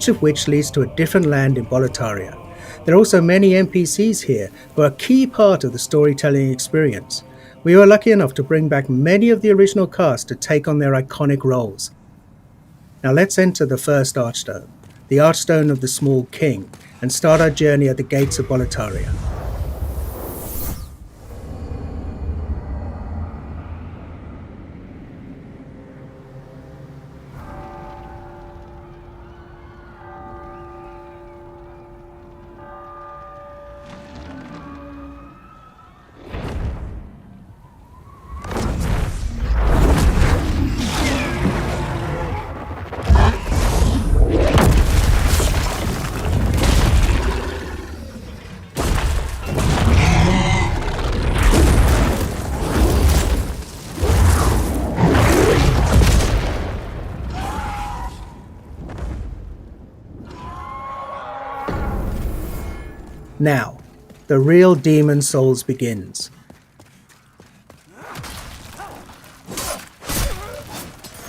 each of which leads to a different land in Boletaria. There are also many NPCs here who are a key part of the storytelling experience. We were lucky enough to bring back many of the original cast to take on their iconic roles. Now let's enter the first Archstone, the Archstone of the Small King, and start our journey at the gates of Boletaria. Now, the real Demon Souls begins.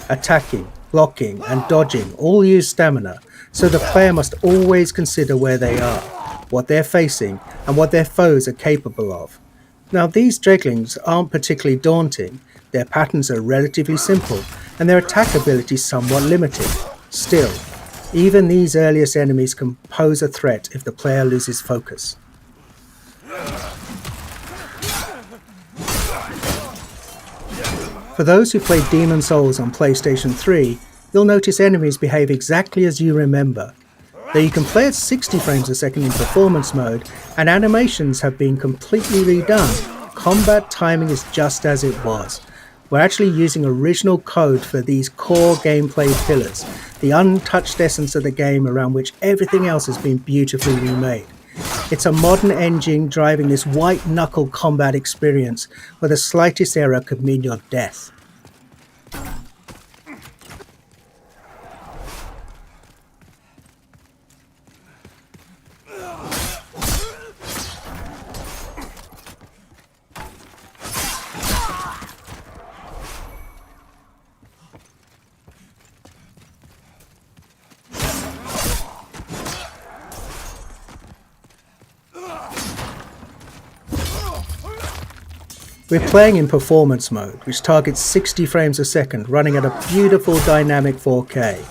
Attacking, blocking, and dodging all use stamina, so the player must always consider where they are, what they're facing, and what their foes are capable of. Now, these dreglings aren't particularly daunting, their patterns are relatively simple, and their attack ability somewhat limited. Still, even these earliest enemies can pose a threat if the player loses focus. For those who played Demon Souls on PlayStation 3, you'll notice enemies behave exactly as you remember. Though you can play at 60 frames a second in performance mode, and animations have been completely redone, combat timing is just as it was. We're actually using original code for these core gameplay pillars, the untouched essence of the game around which everything else has been beautifully remade. It's a modern engine driving this white-knuckle combat experience where the slightest error could mean your death. We're playing in performance mode, which targets 60 frames a second, running at a beautiful dynamic 4K.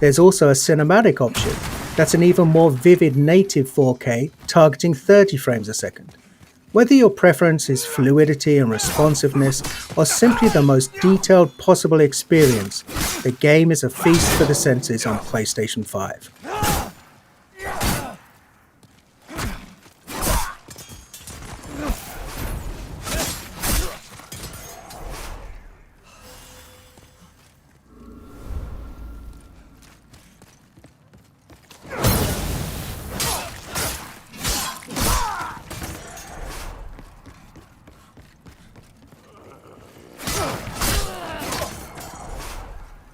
There's also a cinematic option, that's an even more vivid native 4K, targeting 30 frames a second. Whether your preference is fluidity and responsiveness, or simply the most detailed possible experience, the game is a feast for the senses on PlayStation 5.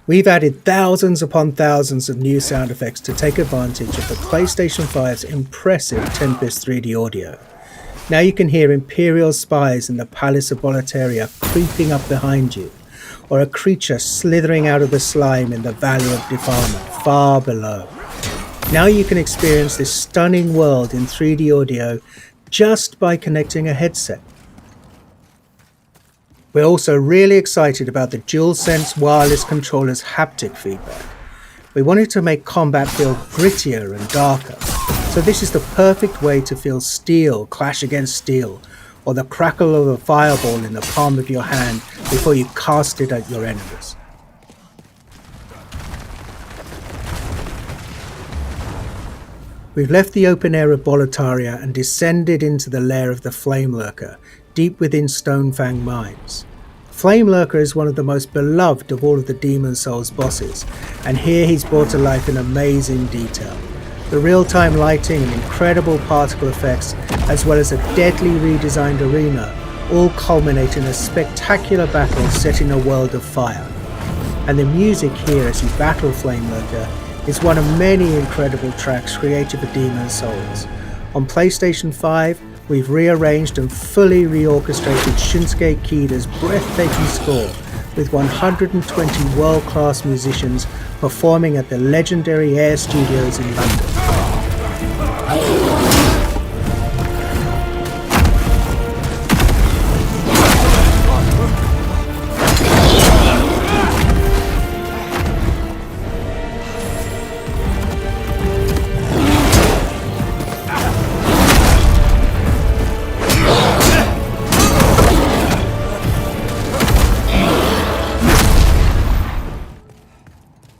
We've added thousands upon thousands of new sound effects to take advantage of the PlayStation 5's impressive Tempest 3D audio. Now you can hear Imperial spies in the Palace of Boletaria creeping up behind you, or a creature slithering out of the slime in the Valley of Defilement far below. Now you can experience this stunning world in 3D audio just by connecting a headset. We're also really excited about the DualSense wireless controller's haptic feedback. We wanted to make combat feel grittier and darker, so this is the perfect way to feel steel clash against steel, or the crackle of a fireball in the palm of your hand before you cast it at your enemies. We've left the open air of Boletaria and descended into the lair of the Flame Lurker, deep within Stonefang Mines. Flame Lurker is one of the most beloved of all of the Demon Souls bosses, and here he's brought to life in amazing detail. The real-time lighting and incredible particle effects, as well as a deadly redesigned arena, all culminate in a spectacular battle set in a world of fire. And the music here as you battle Flame Lurker is one of many incredible tracks created for Demon Souls. On PlayStation 5, we've rearranged and fully reorchestrated Shinsuke Kida's breathtaking score with 120 world-class musicians performing at the legendary Air Studios in London.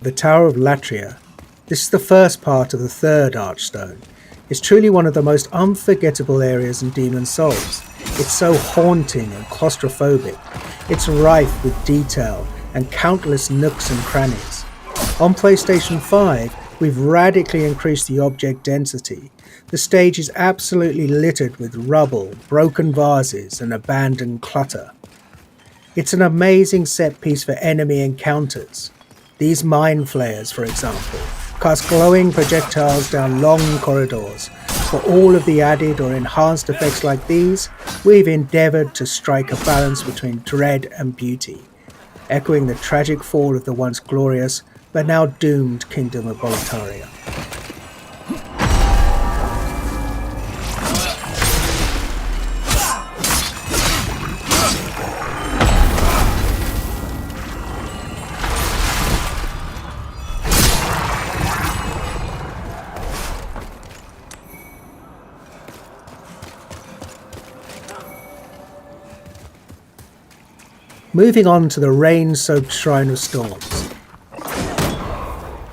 The Tower of Latria, this is the first part of the third Archstone, is truly one of the most unforgettable areas in Demon's Souls. It's so haunting and claustrophobic. It's rife with detail and countless nooks and crannies. On PlayStation 5, we've radically increased the object density. The stage is absolutely littered with rubble, broken vases, and abandoned clutter. It's an amazing set piece for enemy encounters. These mind flayers, for example, cast glowing projectiles down long corridors. For all of the added or enhanced effects like these, we've endeavoured to strike a balance between dread and beauty, echoing the tragic fall of the once glorious but now doomed Kingdom of Boletaria. Moving on to the rain-soaked Shrine of Storms.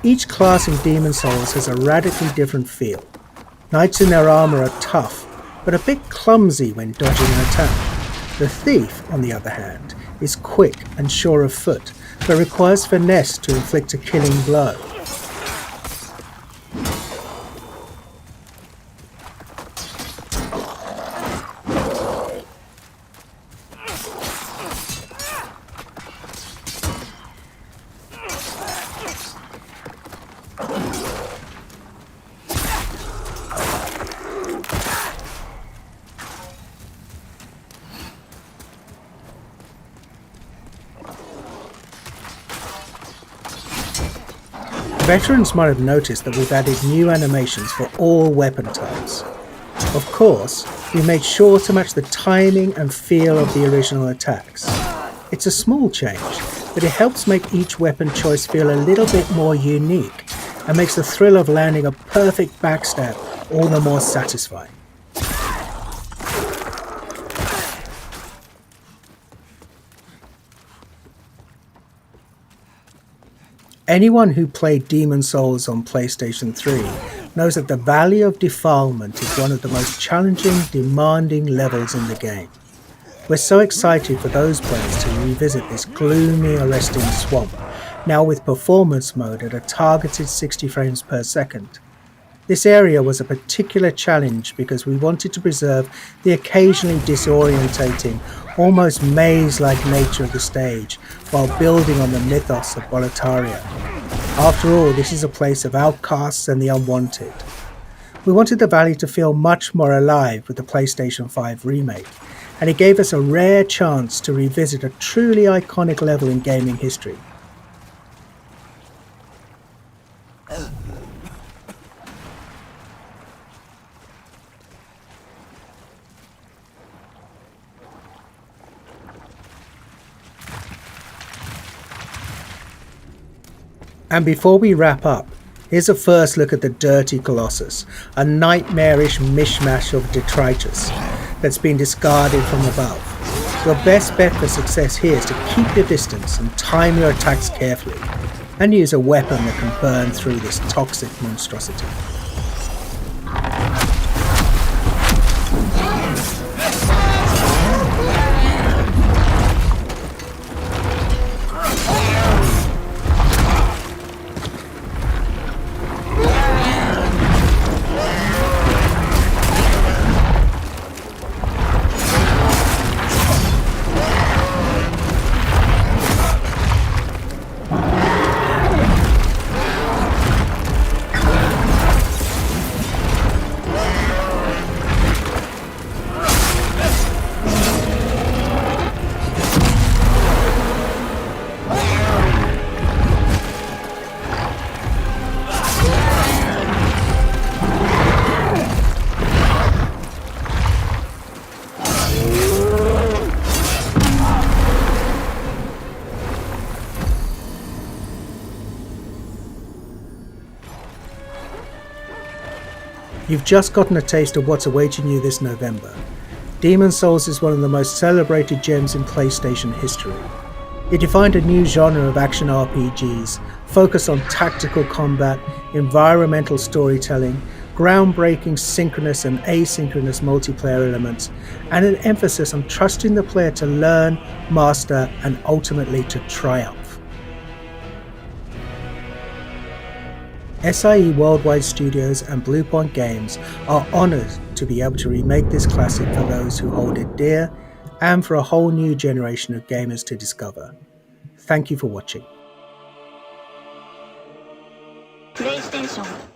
Each class in Demon's Souls has a radically different feel. Knights in their armour are tough, but a bit clumsy when dodging an attack. The Thief, on the other hand, is quick and sure of foot, but requires finesse to inflict a killing blow. Veterans might have noticed that we've added new animations for all weapon types. Of course, we made sure to match the timing and feel of the original attacks. It's a small change, but it helps make each weapon choice feel a little bit more unique and makes the thrill of landing a perfect backstab all the more satisfying. Anyone who played Demon's Souls on PlayStation 3 knows that the Valley of Defilement is one of the most challenging, demanding levels in the game. We're so excited for those players to revisit this gloomy, arresting swamp, now with performance mode at a targeted 60 frames per second. This area was a particular challenge because we wanted to preserve the occasionally disorientating, almost maze-like nature of the stage while building on the mythos of Boletaria. After all, this is a place of outcasts and the unwanted. We wanted the valley to feel much more alive with the PlayStation 5 remake, and it gave us a rare chance to revisit a truly iconic level in gaming history. And before we wrap up, here's a first look at the Dirty Colossus, a nightmarish mishmash of detritus that's been discarded from above. Your best bet for success here is to keep your distance and time your attacks carefully, and use a weapon that can burn through this toxic monstrosity. You've just gotten a taste of what's awaiting you this November. Demon's Souls is one of the most celebrated gems in PlayStation history. It defined a new genre of action RPGs, focused on tactical combat, environmental storytelling, groundbreaking synchronous and asynchronous multiplayer elements, and an emphasis on trusting the player to learn, master, and ultimately to triumph. SIE Worldwide Studios and Bluepoint Games are honoured to be able to remake this classic for those who hold it dear, and for a whole new generation of gamers to discover. Thank you for watching. プレイステーション